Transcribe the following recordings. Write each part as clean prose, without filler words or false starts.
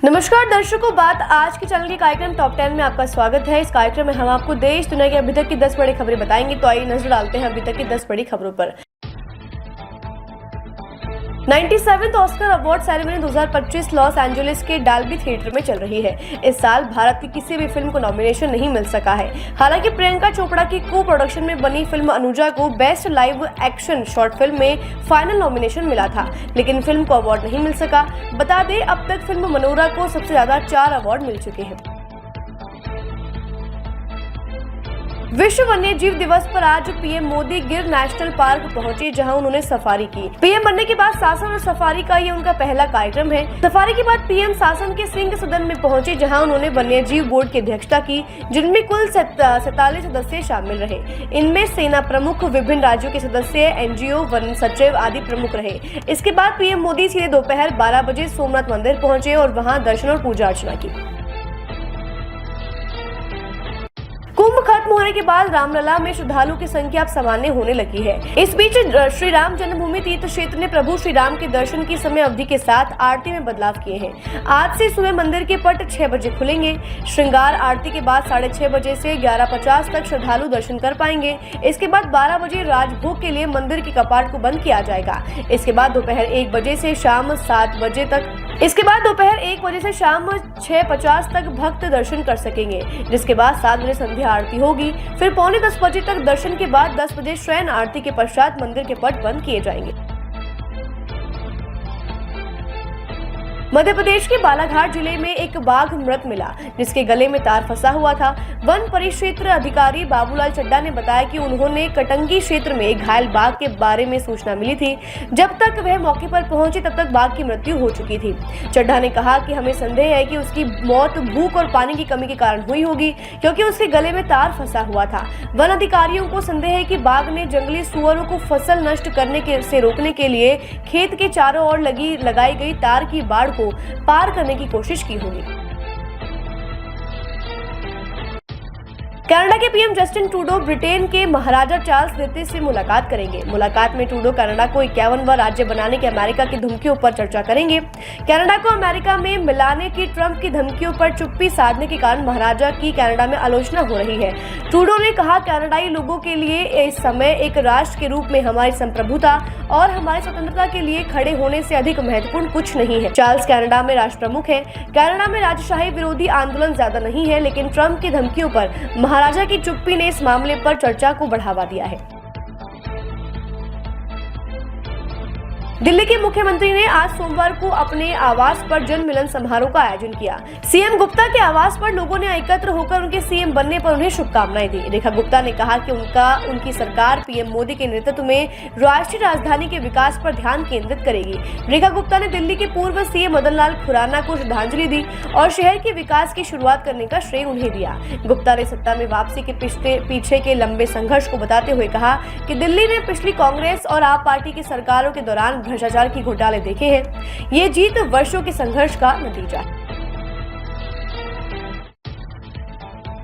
नमस्कार दर्शकों, बात आज के चैनल के कार्यक्रम टॉप 10 में आपका स्वागत है। इस कार्यक्रम में हम आपको देश दुनिया की अभी तक की 10 बड़ी खबरें बताएंगे। तो आइए नजर डालते हैं अभी तक की 10 बड़ी खबरों पर। 97th Oscar award ceremony 2025 Los Angeles के डॉल्बी थिएटर में चल रही है। इस साल भारत की किसी भी फिल्म को नॉमिनेशन नहीं मिल सका है। हालांकि प्रियंका चोपड़ा की को प्रोडक्शन में बनी फिल्म अनुजा को best live action short film में फाइनल नॉमिनेशन मिला था, लेकिन फिल्म को अवार्ड नहीं मिल सका। बता दें, अब तक फिल्म मनोरा को सबसे ज्यादा 4 अवार्ड मिल चुके हैं। विश्व वन्य जीव दिवस पर आज पीएम मोदी गिर नेशनल पार्क पहुंचे, जहां उन्होंने सफारी की। पीएम बनने के बाद शासन और सफारी का ये उनका पहला कार्यक्रम है। सफारी के बाद पीएम शासन के सिंह सदन में पहुंचे, जहां उन्होंने वन्य जीव बोर्ड की अध्यक्षता की, जिनमें कुल 47 सदस्य शामिल रहे। इनमें सेना प्रमुख, विभिन्न राज्यों के सदस्य, एनजीओ, वन सचिव आदि प्रमुख रहे। इसके बाद पीएम मोदी सीधे दोपहर 12 बजे सोमनाथ मंदिर पहुंचे और वहाँ दर्शन और पूजा अर्चना की। कुंभ खत्म होने के बाद रामलला में श्रद्धालुओं की संख्या अब सामान्य होने लगी है। इस बीच श्री राम जन्मभूमि तीर्थ क्षेत्र ने प्रभु श्री राम के दर्शन की समय अवधि के साथ आरती में बदलाव किए हैं। आज से सुबह मंदिर के पट 6 बजे खुलेंगे। श्रृंगार आरती के बाद 6:30 बजे से 11:50 तक श्रद्धालु दर्शन कर पाएंगे। इसके बाद 12 बजे राजभोग के लिए मंदिर के कपाट को बंद किया जाएगा। इसके बाद दोपहर 1 बजे से शाम 7 बजे तक 6:50 तक भक्त दर्शन कर सकेंगे, जिसके बाद 7 बजे संध्या आरती होगी। फिर 9:45 बजे तक दर्शन के बाद 10 बजे शयन आरती के पश्चात मंदिर के पट बंद किए जाएंगे। मध्य प्रदेश के बालाघाट जिले में एक बाघ मृत मिला, जिसके गले में तार फंसा हुआ था। वन परिक्षेत्र अधिकारी बाबूलाल चड्ढा ने बताया कि उन्होंने कटंगी क्षेत्र में एक घायल बाघ के बारे में सूचना मिली थी। जब तक वह मौके पर पहुंचे तब तक बाघ की मृत्यु हो चुकी थी। चड्ढा ने कहा कि हमें संदेह है कि उसकी मौत भूख और पानी की कमी के कारण हुई होगी, क्योंकि उसके गले में तार फंसा हुआ था। वन अधिकारियों को संदेह है कि बाघ ने जंगली सुअरों को फसल नष्ट करने से रोकने के लिए खेत के चारों ओर लगाई गई तार की बाड़ को पार करने की कोशिश की होगी। कनाडा के पीएम जस्टिन ट्रूडो ब्रिटेन के महाराजा चार्ल्स द्वितीय से मुलाकात करेंगे। मुलाकात में ट्रूडो कनाडा को 51वां राज्य बनाने की अमेरिका की धमकियों पर चर्चा करेंगे। कनाडा को अमेरिका में मिलाने की ट्रंप की धमकियों पर चुप्पी साधने के कारण महाराजा की कनाडा में आलोचना हो रही है। ट्रूडो ने कहा, कनाडाई लोगों के लिए इस समय एक राष्ट्र के रूप में हमारी संप्रभुता और हमारी स्वतंत्रता के लिए खड़े होने से अधिक महत्वपूर्ण कुछ नहीं है। चार्ल्स कनाडा में राष्ट्र प्रमुख है। कनाडा में राजशाही विरोधी आंदोलन ज्यादा नहीं है, लेकिन ट्रंप की धमकियों पर महाराजा की चुप्पी ने इस मामले पर चर्चा को बढ़ावा दिया है। दिल्ली के मुख्यमंत्री ने आज सोमवार को अपने आवास पर जन मिलन समारोह का आयोजन किया। सीएम गुप्ता के आवास पर लोगों ने एकत्र होकर उनके सीएम बनने पर उन्हें शुभकामनाएं दी। रेखा गुप्ता ने कहा कि उनकी सरकार पीएम मोदी के नेतृत्व में राष्ट्रीय राजधानी के विकास पर ध्यान केंद्रित करेगी। रेखा गुप्ता ने दिल्ली के पूर्व सीएम मदन लाल खुराना को श्रद्धांजलि दी और शहर के विकास की शुरुआत करने का श्रेय उन्हें दिया। गुप्ता ने सत्ता में वापसी के पीछे के लंबे संघर्ष को बताते हुए कहा कि दिल्ली ने पिछली कांग्रेस और आप पार्टी की सरकारों के दौरान भ्रष्टाचार की घोटाले देखे हैं। ये जीत वर्षों के संघर्ष का नतीजा है।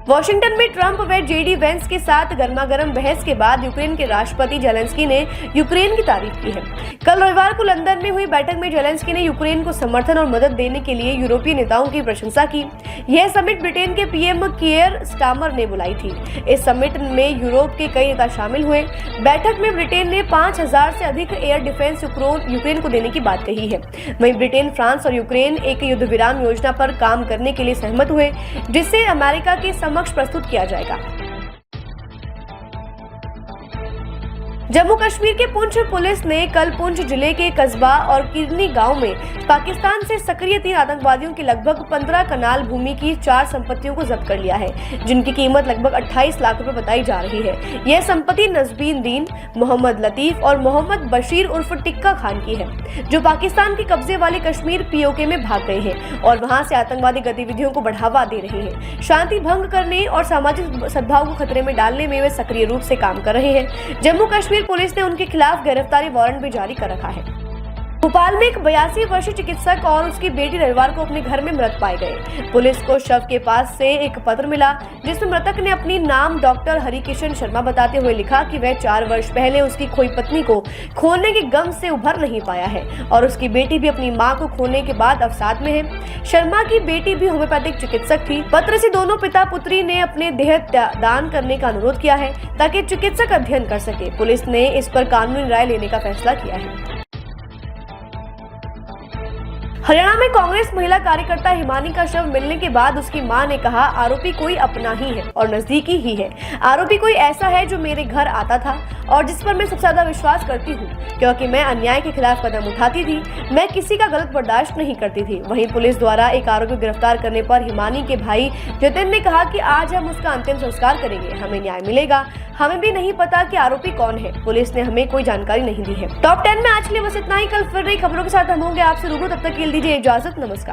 वॉशिंगटन में ट्रंप व जेडी वेंस के साथ गर्मागर्म बहस के बाद यूक्रेन के राष्ट्रपति जेलेंस्की ने यूक्रेन की तारीफ की है। कल रविवार को लंदन में हुई बैठक में जेलेंस्की ने यूक्रेन को समर्थन और मदद देने के लिए यूरोपीय नेताओं की प्रशंसा की। यह समिट ब्रिटेन के पीएम कियर स्टारमर ने बुलाई थी। इस समिट में यूरोप के कई नेता शामिल हुए। बैठक में ब्रिटेन ने 5000 से अधिक एयर डिफेंस यूक्रेन को देने की बात कही है। वहीं ब्रिटेन, फ्रांस और यूक्रेन एक युद्ध विराम योजना पर काम करने के लिए सहमत हुए, जिसे अमेरिका के समक्ष प्रस्तुत किया जाएगा। जम्मू कश्मीर के पुंछ पुलिस ने कल पुंछ जिले के कस्बा और किरनी गांव में पाकिस्तान से सक्रिय 3 आतंकवादियों की लगभग 15 कनाल भूमि की 4 संपत्तियों को जब्त कर लिया है, जिनकी कीमत लगभग 28 लाख रुपए बताई जा रही है। यह संपत्ति नजबीन दीन, मोहम्मद लतीफ और मोहम्मद बशीर उर्फ टिक्का खान की है, जो पाकिस्तान के कब्जे वाले कश्मीर पीओके में भाग गए हैं और वहां से आतंकवादी गतिविधियों को बढ़ावा दे रहे हैं। शांति भंग करने और सामाजिक सद्भाव को खतरे में डालने में वे सक्रिय रूप से काम कर रहे हैं। जम्मू कश्मीर पुलिस ने उनके खिलाफ गिरफ्तारी वारंट भी जारी कर रखा है। भोपाल में एक 82 वर्षीय चिकित्सक और उसकी बेटी रविवार को अपने घर में मृत पाए गए। पुलिस को शव के पास से एक पत्र मिला जिसमें मृतक ने अपनी नाम डॉक्टर हरिकिशन शर्मा बताते हुए लिखा कि वह 4 वर्ष पहले उसकी खोई पत्नी को खोने के गम से उभर नहीं पाया है और उसकी बेटी भी अपनी मां को खोने के बाद अवसाद में है। शर्मा की बेटी भी होम्योपैथिक चिकित्सक थी। पत्र से दोनों पिता पुत्री ने अपने देह दान करने का अनुरोध किया है ताकि चिकित्सक अध्ययन कर सके। पुलिस ने इस पर कानूनी राय लेने का फैसला किया है। हरियाणा में कांग्रेस महिला कार्यकर्ता हिमानी का शव मिलने के बाद उसकी मां ने कहा, आरोपी कोई अपना ही है और नजदीकी ही है। आरोपी कोई ऐसा है जो मेरे घर आता था और जिस पर मैं सबसे ज्यादा विश्वास करती हूँ क्योंकि मैं अन्याय के खिलाफ कदम उठाती थी। मैं किसी का गलत बर्दाश्त नहीं करती थी। वहीं पुलिस द्वारा एक आरोपी गिरफ्तार करने पर हिमानी के भाई जितिन ने कहा कि आज हम उसका अंतिम संस्कार करेंगे, हमें न्याय मिलेगा। हमें भी नहीं पता कि आरोपी कौन है। पुलिस ने हमें कोई जानकारी नहीं दी है। टॉप 10 में आज के लिए बस इतना ही। कल फिर नई खबरों के साथ हम होंगे आपसे रूबरू। तब तक के लिए दीजिए इजाजत। नमस्कार।